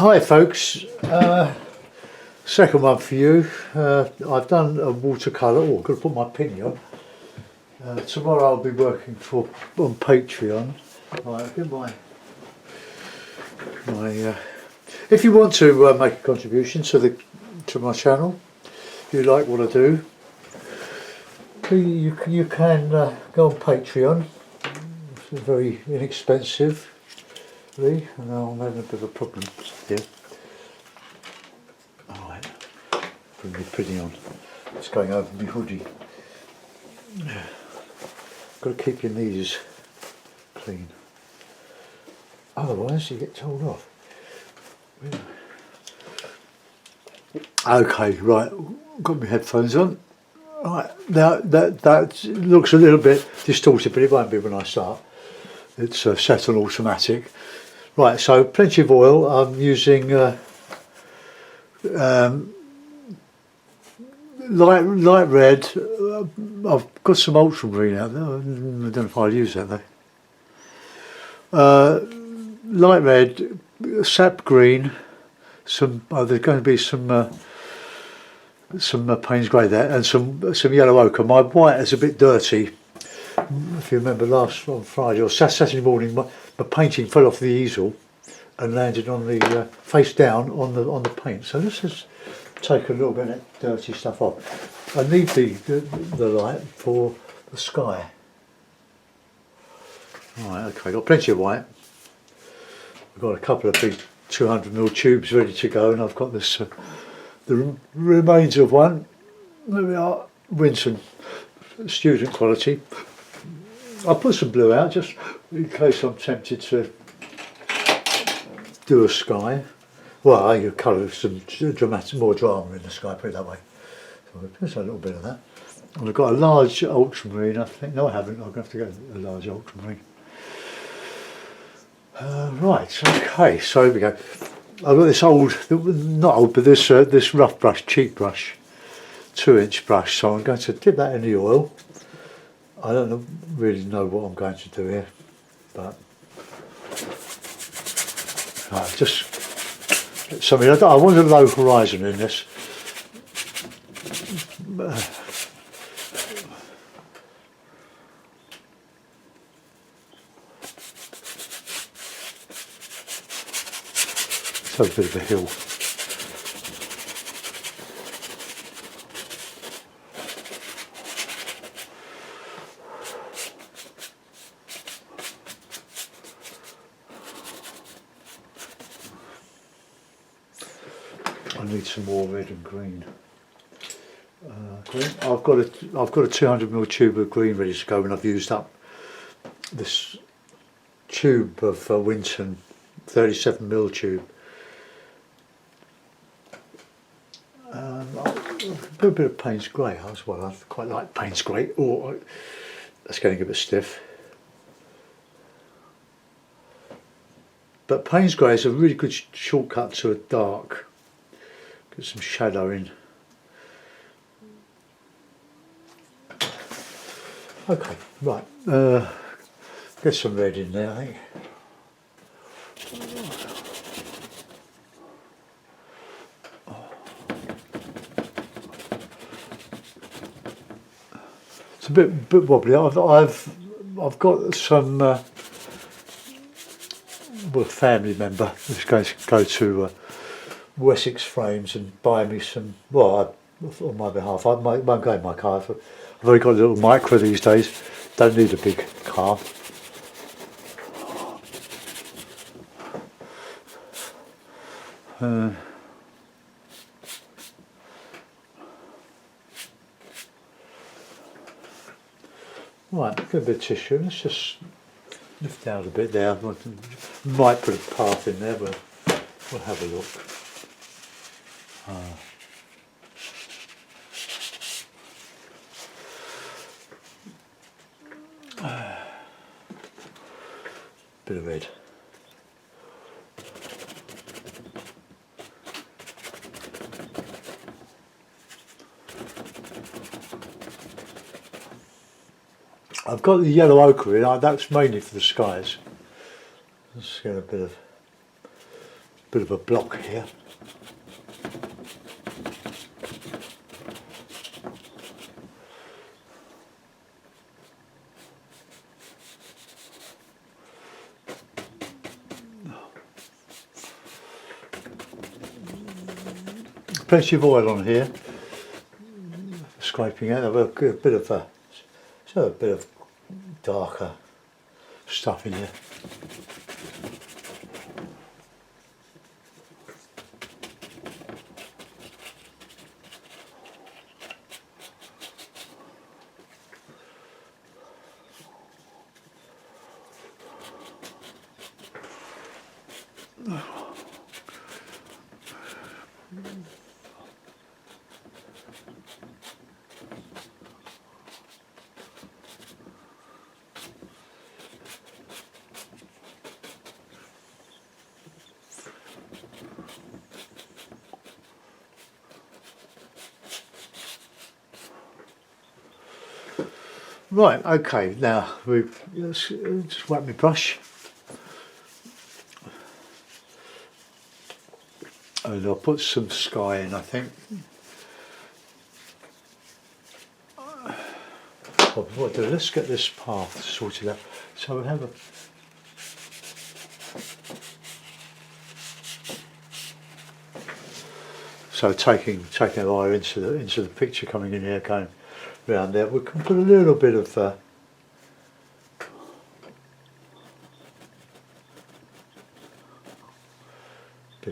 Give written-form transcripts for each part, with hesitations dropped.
Hi folks, second one for you. I've done a watercolour. Oh, I've got to put my pin on. Tomorrow I'll be working on Patreon. Right, I'll get my if you want to make a contribution to my channel, if you like what I do, you can go on Patreon. It's very inexpensive. And I'm having a bit of a problem here. Alright, bring my putting on. It's going over my hoodie. Got to keep your knees clean. Otherwise you get told off. Okay, right, got my headphones on. Right, now that looks a little bit distorted, but it won't be when I start. It's set on automatic. Right, so plenty of oil. I'm using light red. I've got some ultramarine out there. I don't know if I'll use that though. Light red, sap green. There's going to be some Payne's grey there, and some yellow ochre. My white is a bit dirty. If you remember on Friday or Saturday morning, my painting fell off the easel and landed on the face down on the paint. So let's just take a little bit of that dirty stuff off. I need the light for the sky. Right, okay, got plenty of white. I've got a couple of big 200mm tubes ready to go, and I've got this the remains of one. There we are, Winston student quality. I'll put some blue out just in case I'm tempted to do a sky. Well, I could colour some more drama in the sky, put it that way. So just a little bit of that. And I've got a large ultramarine, I think. No, I haven't. I'm going to have to go a large ultramarine. Right, okay, so here we go. I've got this not old, but this rough brush, cheap brush, 2-inch brush. So I'm going to dip that in the oil. I don't really know what I'm going to do here, but just something. I want a low horizon in this. It's a bit of a hill. I need some more red and green. Green. I've got a 200mm tube of green ready to go, and I've used up this tube of Winton 37mm tube. I'll put a bit of Payne's grey as well. I quite like Payne's grey. Oh, that's getting a bit stiff. But Payne's grey is a really good shortcut to a dark. Get some shadow in. Okay, right. Get some red in there, I think. It's a bit wobbly. I've got some well, a family member who's going to go to Wessex Frames and buy me some. Well, on my behalf, I won't go in my car. I've already got a little micro these days. Don't need a big car. Right, get a bit of tissue. Let's just lift out a bit there. Might put a path in there, but we'll have a look. Bit of red. I've got the yellow ochre in. That's mainly for the skies. Let's get a bit of bit of a block here. Plenty of oil on here, scraping out. I've got a bit of a bit of darker stuff in here. Right, okay, now let's just wet my brush. And I'll put some sky in, I think. What do? Let's get this path sorted out. So we have a taking our eye into the picture, coming in here, going round there. We can put a little bit of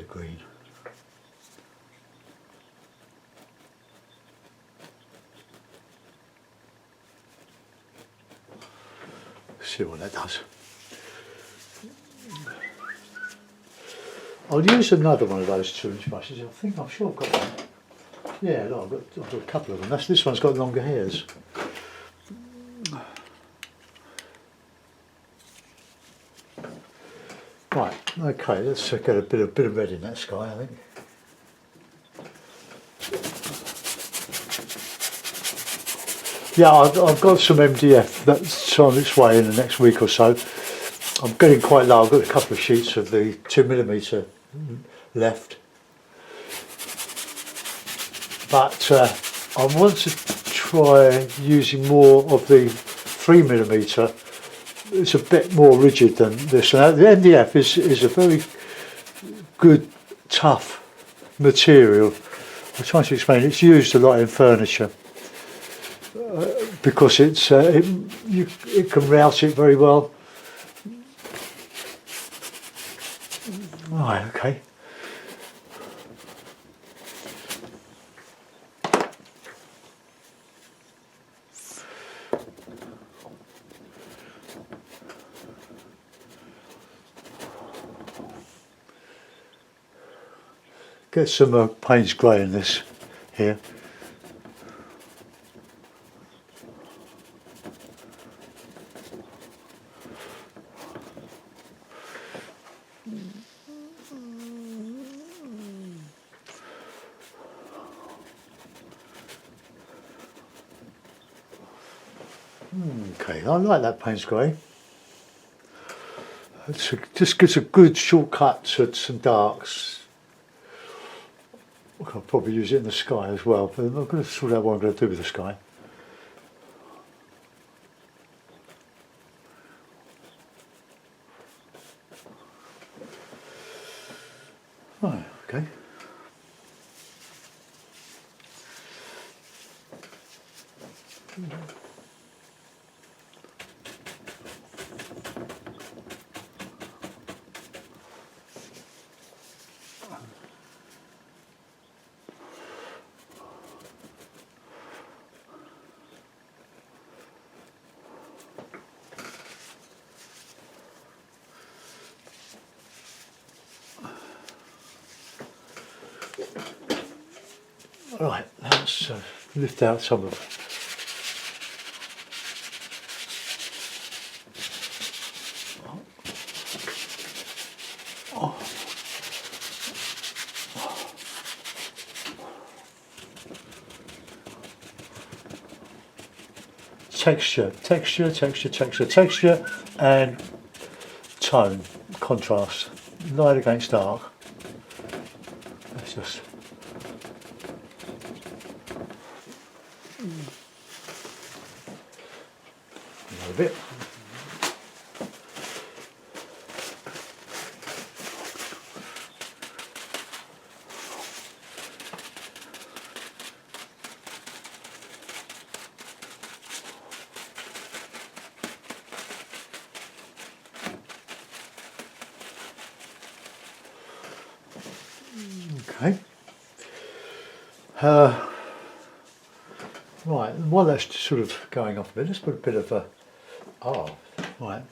green. See what that does. I'll use another one of those 2-inch brushes. I'm sure I've got one. Yeah, look, I've got a couple of them. This one's got longer hairs. Right, okay, let's get a bit of red in that sky, I think. Yeah, I've got some MDF that's on its way in the next week or so. I'm getting quite low. I've got a couple of sheets of the 2mm left, but I want to try using more of the 3mm. It's a bit more rigid than this. Now, the MDF is a very good, tough material. I'm trying to explain. It's used a lot in furniture because it can route it very well. Right, okay. Get some Payne's grey in this here. Okay, I like that Payne's grey. It just gives a good shortcut to some darks. I'll probably use it in the sky as well, but I'm going to sort out what I'm going to do with the sky. Right, okay. Right, let's lift out some of texture, and tone, contrast, light against dark. It's just another bit. Okay. Right, while that's sort of going off a bit, let's put a bit of a... Oh, right.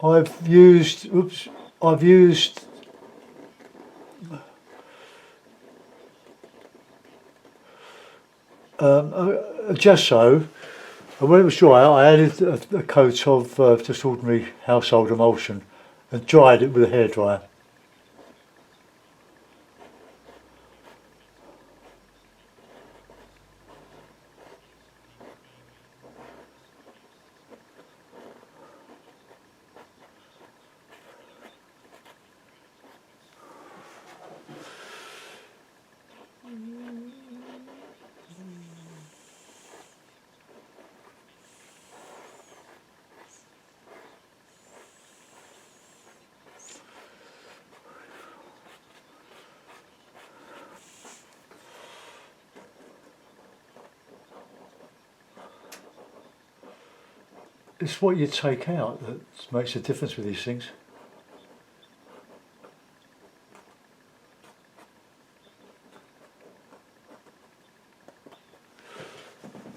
I've used a gesso, and when it was dry I added a coat of just ordinary household emulsion and dried it with a hairdryer. It's what you take out that makes a difference with these things.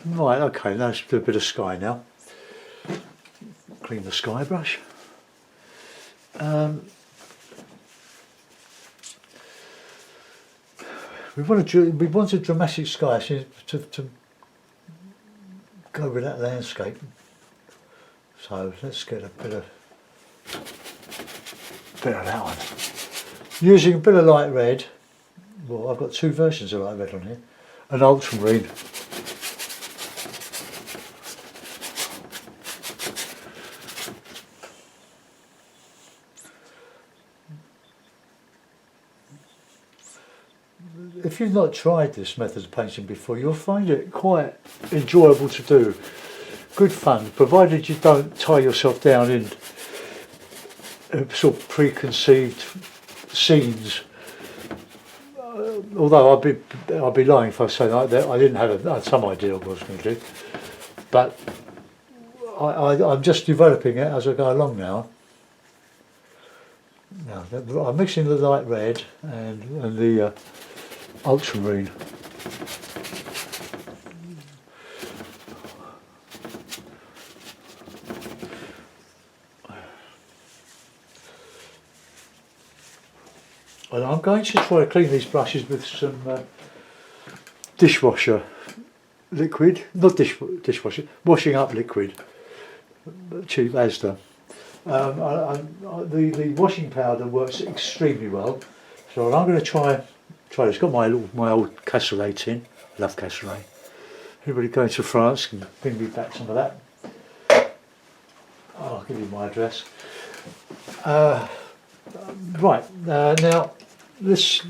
Right, okay, let's do a bit of sky now. Clean the sky brush. We want a dramatic sky to go with that landscape. So let's get a bit of that one. Using a bit of light red. Well, I've got two versions of light red on here. An ultramarine. If you've not tried this method of painting before, you'll find it quite enjoyable to do. Good fun, provided you don't tie yourself down in sort of preconceived scenes. Although I'd be lying if I say that I didn't have I had some idea of what I was going to do, but I'm just developing it as I go along now. Now I'm mixing the light red and the ultramarine. And I'm going to try to clean these brushes with some dishwasher liquid, not dishwasher, washing up liquid, cheap Asda. The washing powder works extremely well, so I'm going to try this. It's got my old cassoulet tin. Love cassoulet. Everybody going to France can bring me back some of that. I'll give you my address. Right now, let's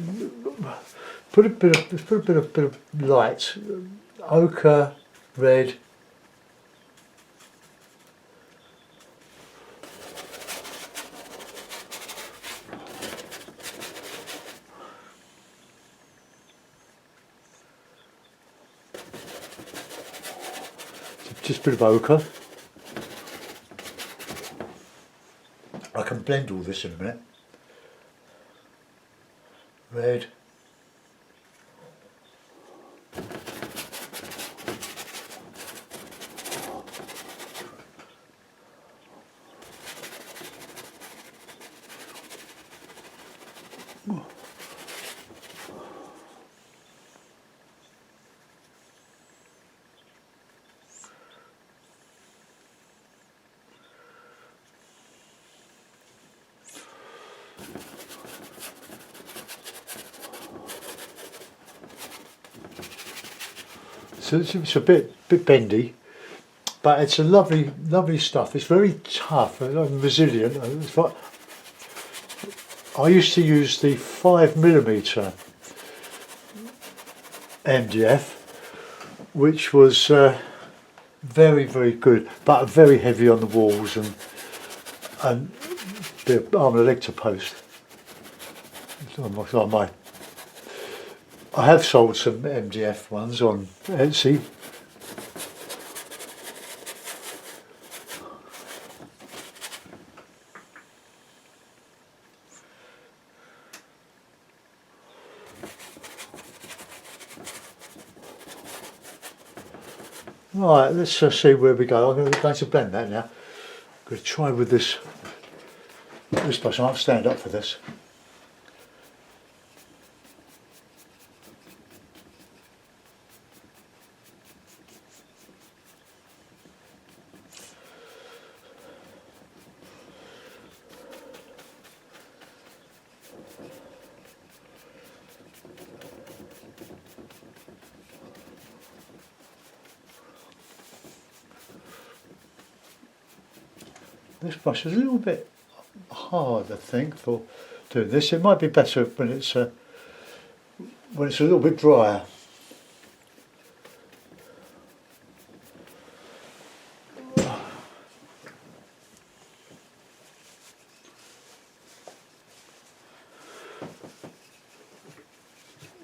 put a bit of light, ochre, red. Just a bit of ochre. I can blend all this in a minute. Red. So it's a bit bendy, but it's a lovely stuff. It's very tough and resilient. It's like, I used to use the 5mm MDF, which was very good, but very heavy on the walls and the arm and leg to post. I have sold some MDF ones on Etsy. Right, let's just see where we go. I'm going to blend that now. I'm going to try with this brush. I might stand up for this. This brush is a little bit hard, I think, for doing this. It might be better when it's a little bit drier.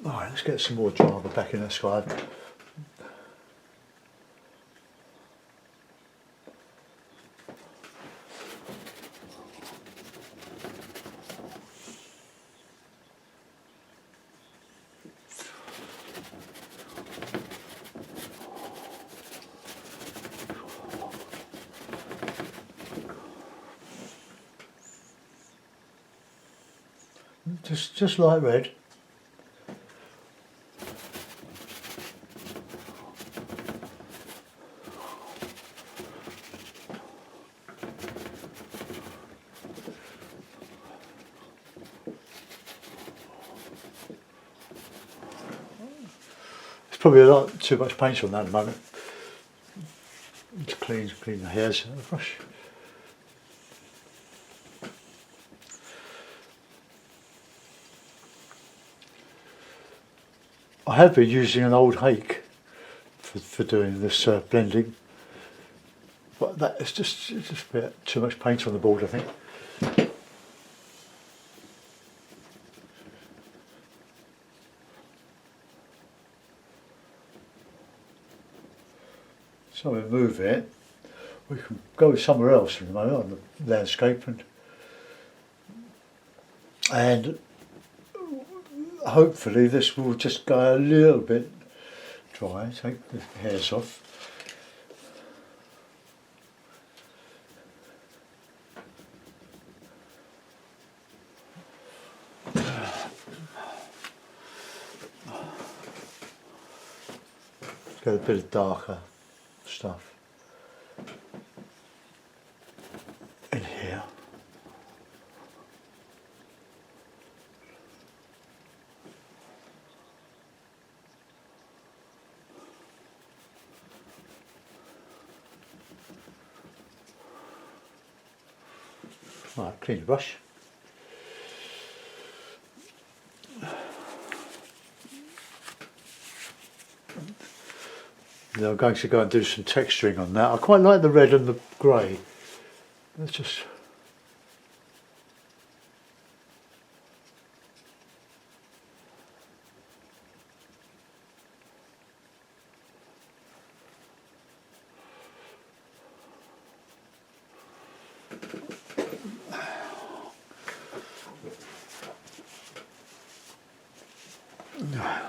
Alright, let's get some more Java back in the sky. Just like red. There's probably a lot too much paint on that at the moment. To clean the hairs of the brush. I have been using an old hake for doing this blending, but that is just a bit too much paint on the board, I think. So we move it. We can go somewhere else in the moment on the landscape and hopefully this will just go a little bit dry. Take the hairs off. Get a bit of darker stuff in here. Right, clean the brush. Now I'm going to go and do some texturing on that. I quite like the red and the grey. Let's just...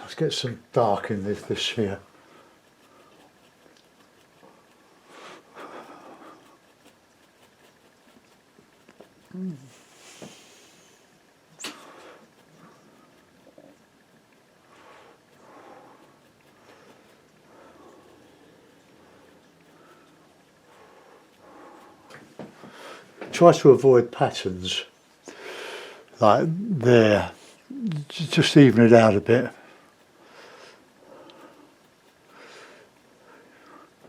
Let's get some dark in this here. Try to avoid patterns like there, just even it out a bit.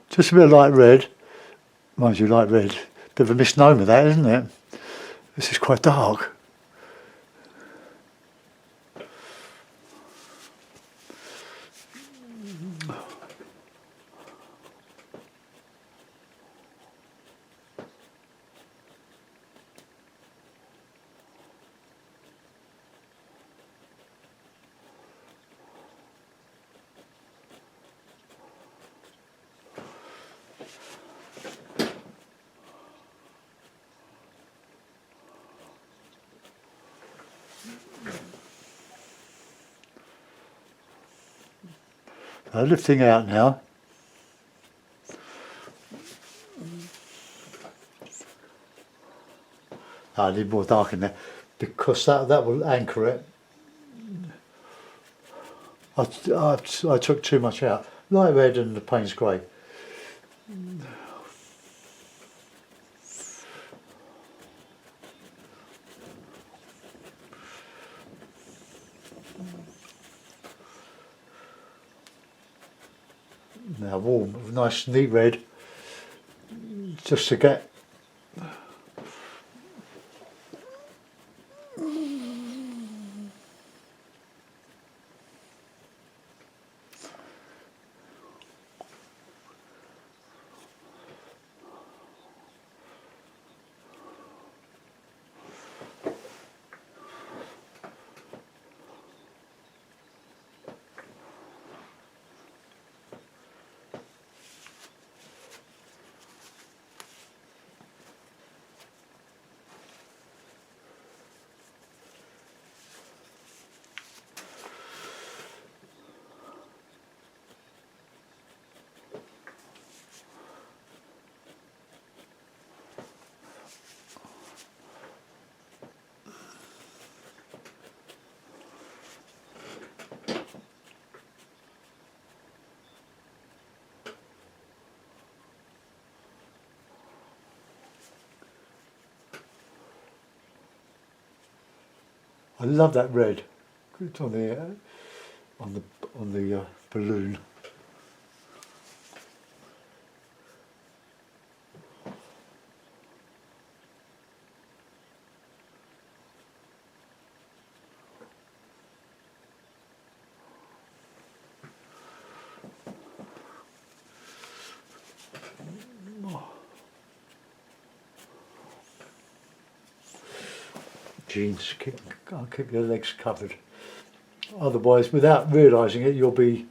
Just a bit like red, Mind you, light red. Bit of a misnomer that, isn't it? This is quite dark. Lifting out now. I need more dark in there because that will anchor it. I took too much out. Light red and the Payne's grey. Now warm, nice neat red, just to get I love that red. It's on the balloon. Jeans, keep your legs covered. Otherwise, without realising it, you'll be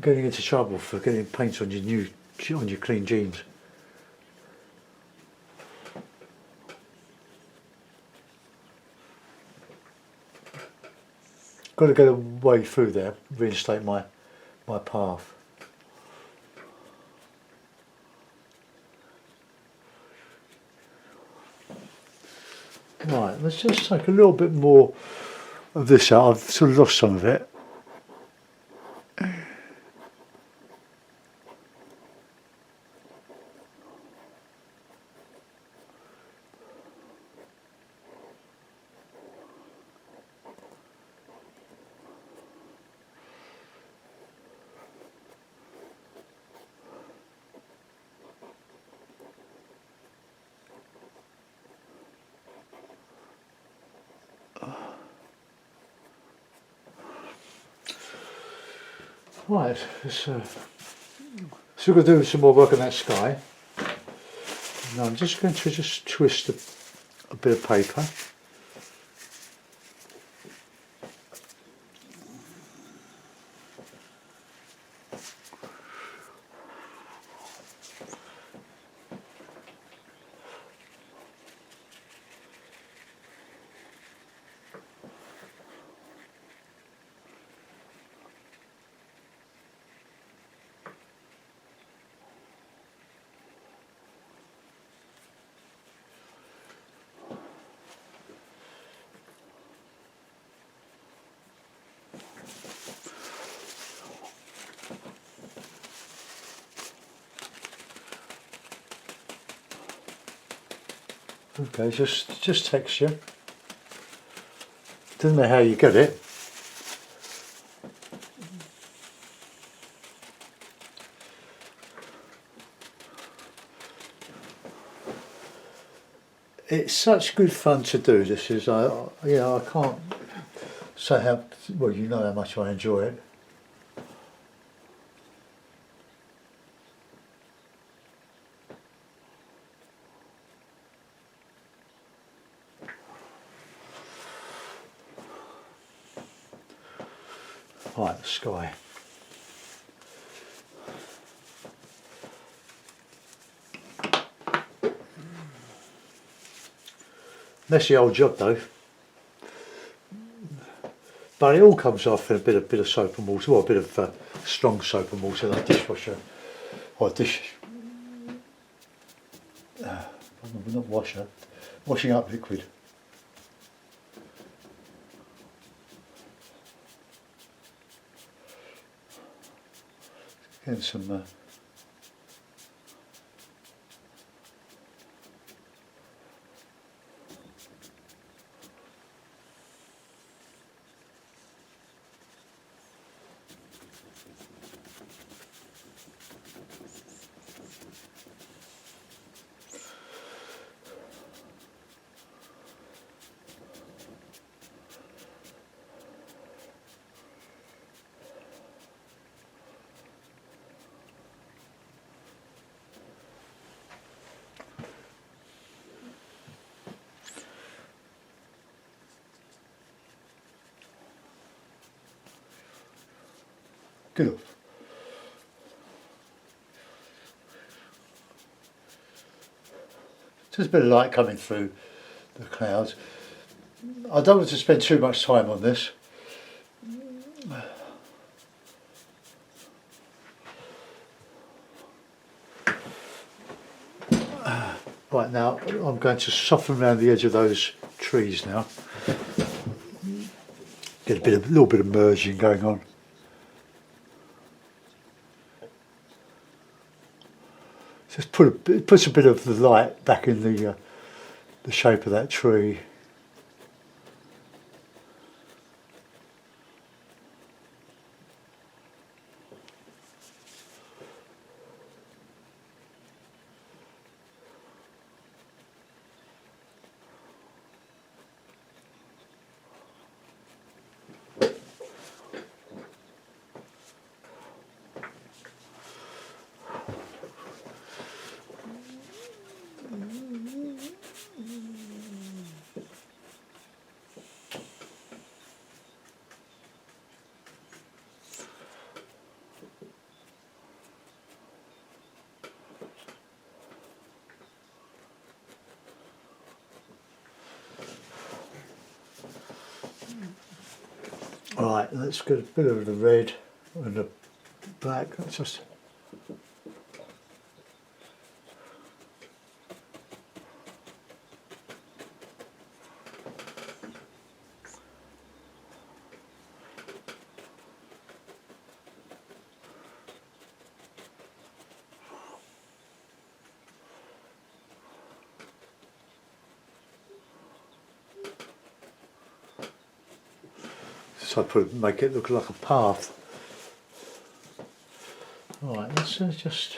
getting into trouble for getting paint on your clean jeans. Got to get a way through there, reinstate my path. Right, let's just take a little bit more of this out. I've sort of lost some of it. Right, so we're going to do some more work on that sky. Now I'm just going to twist a bit of paper. Okay, just texture. Doesn't matter how you get it. It's such good fun to do. This is, I can't say how well. You know how much I enjoy it. Right, the sky. Messy old job though. But it all comes off in a bit of soap and water, or a bit of strong soap and water, like dishwasher or not washer, washing up liquid. Getting some. Good enough. Just a bit of light coming through the clouds. I don't want to spend too much time on this. Right, now I'm going to soften around the edge of those trees now. Get a little bit of merging going on. Just puts a bit of the light back in the shape of that tree. Right, let's get a bit of the red and the black. Let's just make it look like a path. Right, let's just.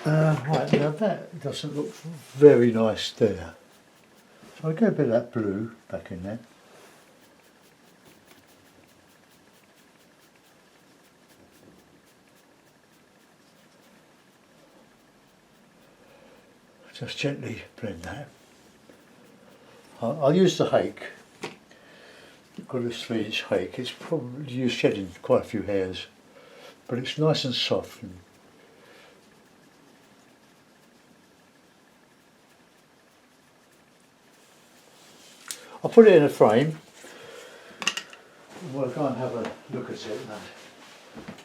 Right, now that doesn't look very nice there. So I'll get a bit of that blue back in there. just gently blend that. I'll use the hake. I've got this 3-inch hake. It's probably used shedding quite a few hairs, but it's nice and soft. And I'll put it in a frame. We'll go and have a look at it now.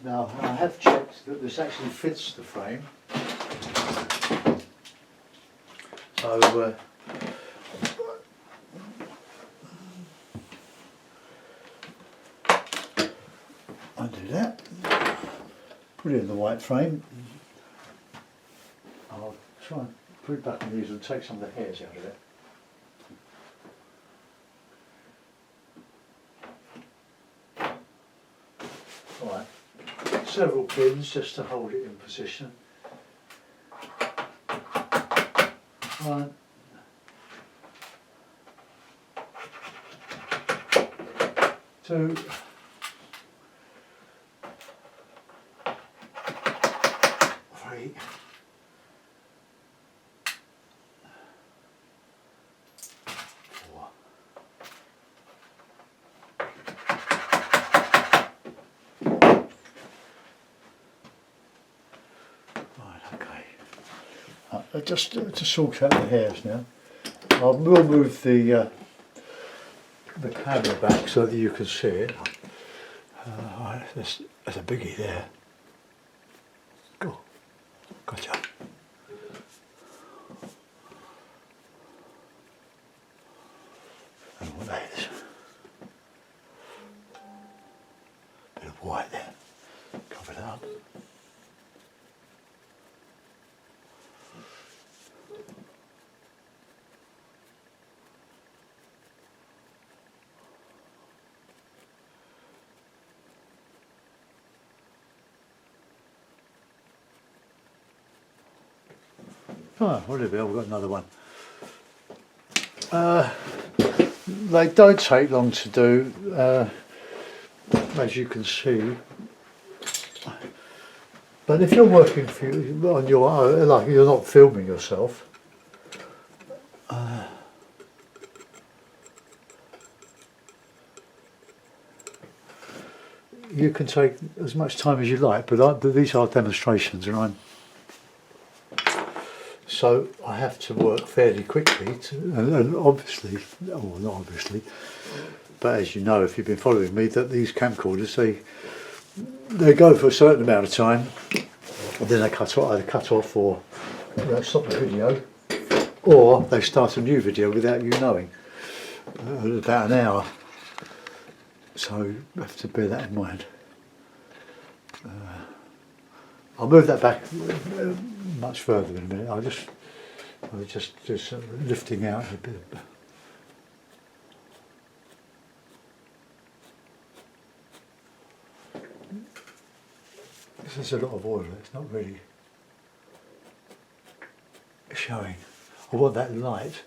Now I have checked that this actually fits the frame. So undo that, put it in the white frame. I'll try and put it back on these and take some of the hairs out of it. Right, several pins just to hold it in position. One, two, three, four. Right, okay. Just to sort out the hairs now. We'll move the camera back so that you can see it. Right, there's a biggie there. Go, gotcha. And what that is. Bit of white there. Cover that up. Oh, whatever, I've got another one. They don't take long to do, as you can see. But if you're working on your own, like you're not filming yourself, you can take as much time as you like. But these are demonstrations, and so I have to work fairly quickly, and obviously, or not obviously, but as you know, if you've been following me, that these camcorders, they go for a certain amount of time, and then they either cut off or stop the video, or they start a new video without you knowing, about an hour. So you have to bear that in mind. I'll move that back much further in a minute. I'll just do some lifting out a bit. This is a lot of oil. It's not really showing. I want that light.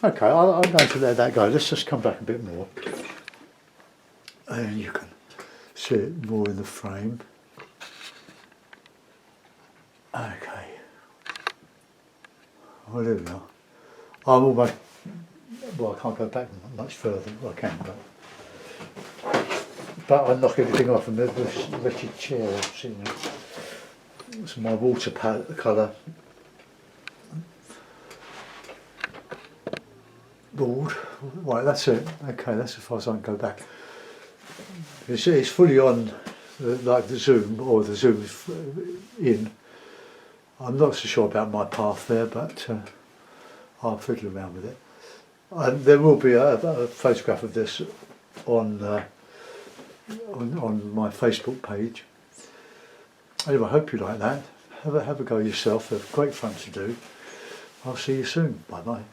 Okay, I'm going to let that go. Let's just come back a bit more. And you can see it more in the frame. Okay. Well, there we are. I'm almost, well, I can't go back much further. Well, I can, but I knock everything off, and there's this wretched chair I'm sitting in. It's my watercolour board. Right, that's it. Okay, that's as far as I can go back. It's fully on, like the zoom, or the zoom is in. I'm not so sure about my path there, but I'll fiddle around with it. And there will be a photograph of this on my Facebook page. Anyway, I hope you like that. Have a go yourself. They're great fun to do. I'll see you soon. Bye bye.